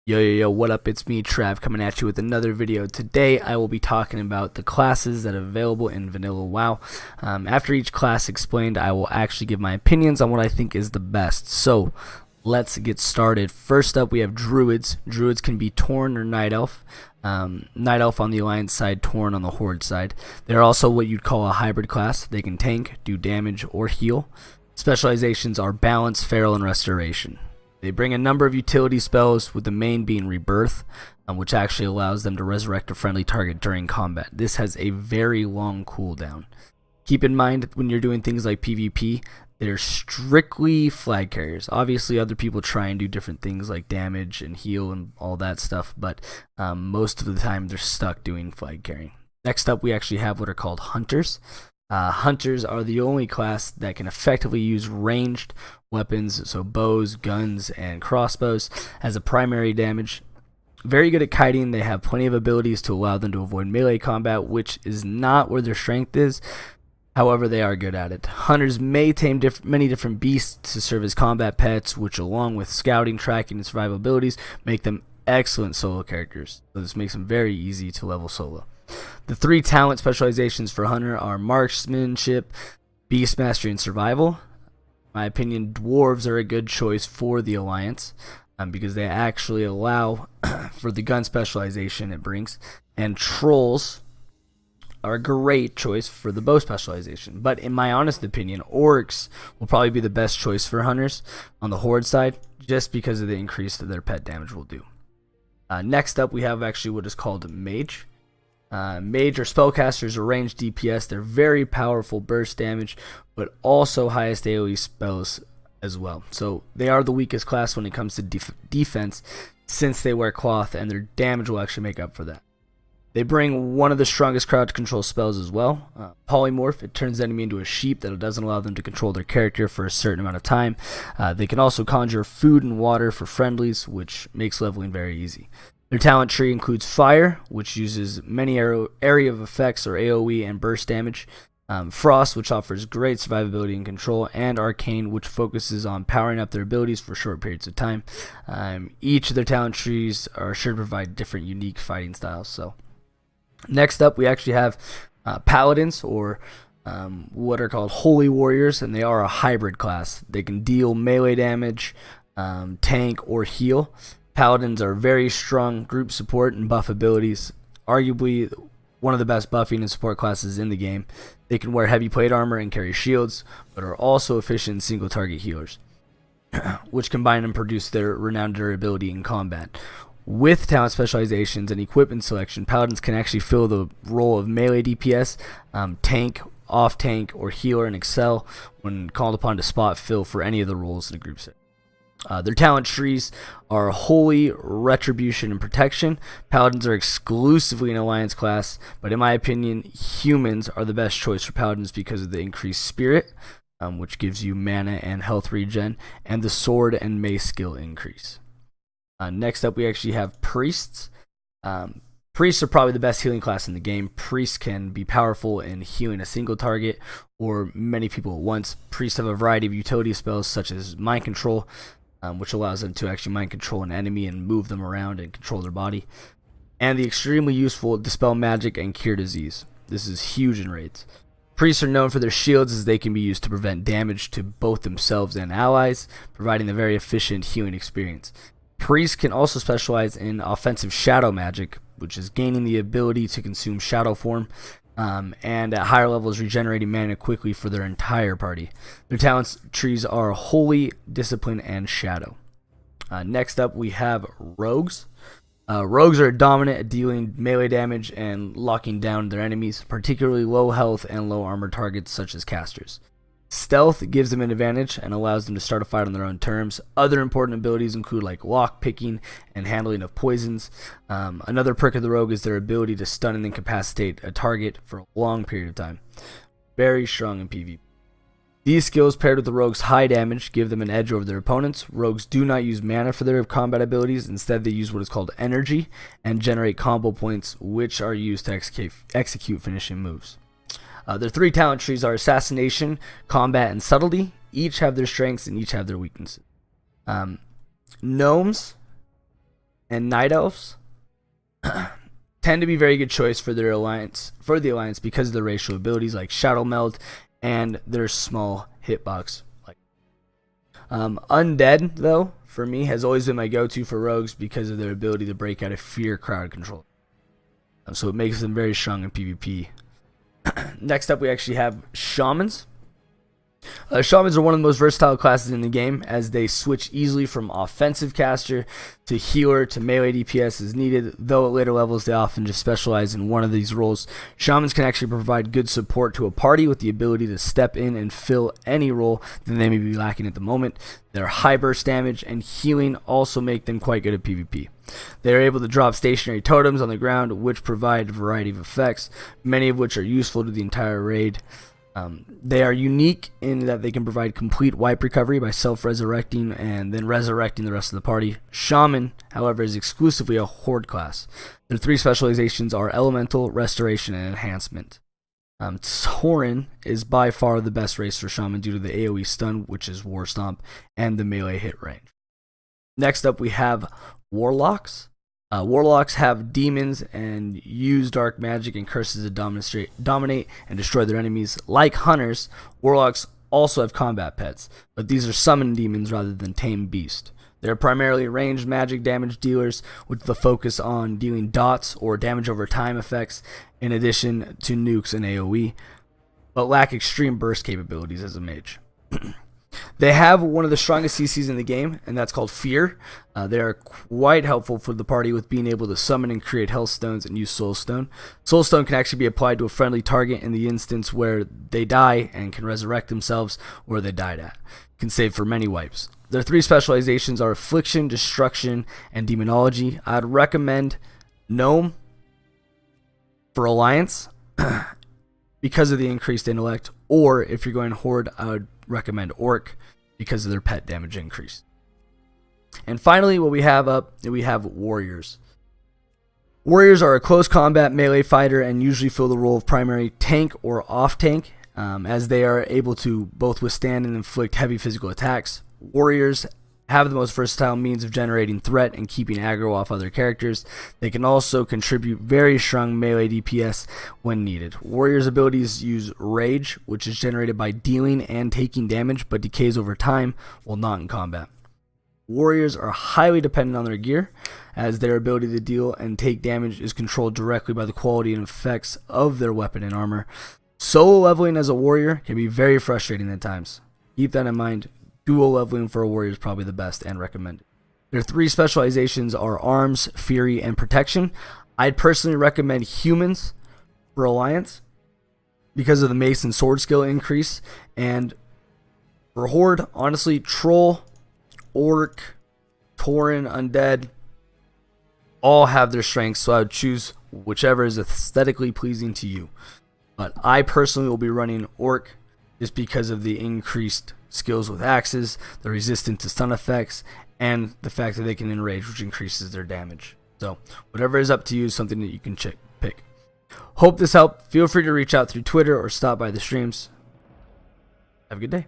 Yo, what up? It's me, Trav, coming at you with another video. Today, I will be talking about the classes that are available in Vanilla WoW. After each class explained, I will actually give my opinions on what I think is the best. So, let's get started. First up, we have Druids. Druids can be Tauren or Night Elf. Night Elf on the Alliance side, Tauren on the Horde side. They're also what you'd call a hybrid class. They can tank, do damage, or heal. Specializations are Balance, Feral, and Restoration. They bring a number of utility spells, with the main being Rebirth, which actually allows them to resurrect a friendly target during combat. This has a very long cooldown. Keep in mind, when you're doing things like PvP, they're strictly flag carriers. Obviously, other people try and do different things like damage and heal and all that stuff, but most of the time they're stuck doing flag carrying. Next up, we actually have what are called Hunters. Hunters are the only class that can effectively use ranged weapons, so bows, guns, and crossbows, as a primary damage. Very good at kiting. They have plenty of abilities to allow them to avoid melee combat, which is not where their strength is. However, they are good at it. Hunters may tame many different beasts to serve as combat pets, which, along with scouting, tracking, and survival abilities, make them excellent solo characters. So this makes them very easy to level solo. The three talent specializations for Hunter are Marksmanship, Beast Mastery, and Survival. In my opinion, Dwarves are a good choice for the Alliance because they actually allow for the gun specialization it brings. And Trolls are a great choice for the bow specialization. But in my honest opinion, Orcs will probably be the best choice for Hunters on the Horde side, just because of the increase that their pet damage will do. Next up, we have actually what is called Mage. Mage or spellcasters are ranged DPS. They're very powerful burst damage, but also highest AoE spells as well. So they are the weakest class when it comes to defense, since they wear cloth, and their damage will actually make up for that. They bring one of the strongest crowd control spells as well. Polymorph. It turns the enemy into a sheep that doesn't allow them to control their character for a certain amount of time. They can also conjure food and water for friendlies, which makes leveling very easy. Their talent tree includes Fire, which uses many area of effects or AoE and burst damage. Frost, which offers great survivability and control. And Arcane, which focuses on powering up their abilities for short periods of time. Each of their talent trees are sure to provide different unique fighting styles. So next up, we actually have Paladins, or what are called Holy Warriors, and they are a hybrid class. They can deal melee damage, tank, or heal. Paladins are very strong group support and buff abilities, arguably one of the best buffing and support classes in the game. They can wear heavy plate armor and carry shields, but are also efficient single target healers, which combine and produce their renowned durability in combat. With talent specializations and equipment selection, Paladins can actually fill the role of melee DPS, tank, off-tank, or healer, and excel when called upon to spot fill for any of the roles in a group set. Their talent trees are Holy, Retribution, and Protection. Paladins are exclusively an Alliance class, but in my opinion, humans are the best choice for Paladins because of the increased Spirit, which gives you mana and health regen, and the Sword and Mace skill increase. Next up, we actually have Priests. Priests are probably the best healing class in the game. Priests can be powerful in healing a single target or many people at once. Priests have a variety of utility spells such as Mind Control, which allows them to actually mind control an enemy and move them around and control their body. And the extremely useful Dispel Magic and Cure Disease. This is huge in raids. Priests are known for their shields, as they can be used to prevent damage to both themselves and allies, providing a very efficient healing experience. Priests can also specialize in offensive shadow magic, which is gaining the ability to consume shadow form, and at higher levels regenerating mana quickly for their entire party. Their talent trees are Holy, Discipline, and Shadow. Next up, we have Rogues. Rogues are dominant at dealing melee damage and locking down their enemies, particularly low health and low armor targets such as casters. Stealth gives them an advantage and allows them to start a fight on their own terms. Other important abilities include like lock picking and handling of poisons. Another perk of the rogue is their ability to stun and incapacitate a target for a long period of time. Very strong in PvP. These skills, paired with the rogue's high damage, give them an edge over their opponents. Rogues do not use mana for their combat abilities. Instead, they use what is called energy and generate combo points, which are used to execute finishing moves. Their three talent trees are Assassination, Combat, and Subtlety. Each have their strengths and each have their weaknesses. Gnomes and Night Elves tend to be very good choice for the alliance because of the racial abilities like Shadow Meld and their small hitbox. Undead, though, for me, has always been my go-to for rogues because of their ability to break out of fear crowd control. So it makes them very strong in PvP. Next up, we actually have Shamans. Shamans are one of the most versatile classes in the game, as they switch easily from offensive caster to healer to melee DPS as needed, though at later levels they often just specialize in one of these roles. Shamans can actually provide good support to a party with the ability to step in and fill any role that they may be lacking at the moment. Their high burst damage and healing also make them quite good at PvP. They are able to drop stationary totems on the ground, which provide a variety of effects, many of which are useful to the entire raid. They are unique in that they can provide complete wipe recovery by self-resurrecting and then resurrecting the rest of the party. Shaman, however, is exclusively a horde class. Their three specializations are Elemental, Restoration, and Enhancement. Tauren is by far the best race for Shaman due to the AoE stun, which is War Stomp, and the melee hit range. Next up, we have Warlocks. Warlocks have demons and use dark magic and curses to dominate and destroy their enemies. Like hunters, warlocks also have combat pets, but these are summoned demons rather than tame beasts. They're primarily ranged magic damage dealers with the focus on dealing dots or damage over time effects in addition to nukes and AoE, but lack extreme burst capabilities as a mage. They have one of the strongest CCs in the game, and that's called Fear. They are quite helpful for the party with being able to summon and create health stones and use Soul Stone. Soul Stone can actually be applied to a friendly target in the instance where they die and can resurrect themselves where they died at. Can save for many wipes. Their three specializations are Affliction, Destruction, and Demonology. I'd recommend Gnome for Alliance because of the increased intellect, or if you're going Horde, I would recommend Orc because of their pet damage increase. And finally, what we have Warriors. Warriors are a close combat melee fighter and usually fill the role of primary tank or off tank, as they are able to both withstand and inflict heavy physical attacks. Warriors have the most versatile means of generating threat and keeping aggro off other characters. They can also contribute very strong melee DPS when needed. Warriors' abilities use Rage, which is generated by dealing and taking damage, but decays over time while not in combat. Warriors are highly dependent on their gear, as their ability to deal and take damage is controlled directly by the quality and effects of their weapon and armor. Solo leveling as a warrior can be very frustrating at times. Keep that in mind. Dual leveling for a warrior is probably the best and recommended. Their three specializations are Arms, Fury, and Protection. I'd personally recommend Humans for Alliance because of the Mace and Sword skill increase. And for Horde, honestly, Troll, Orc, Tauren, Undead all have their strengths, so I would choose whichever is aesthetically pleasing to you. But I personally will be running Orc just because of the increased skills with axes, the resistance to stun effects, and the fact that they can enrage, which increases their damage. So whatever is up to you is something that you can pick. Hope this helped. Feel free to reach out through Twitter or stop by the streams. Have a good day.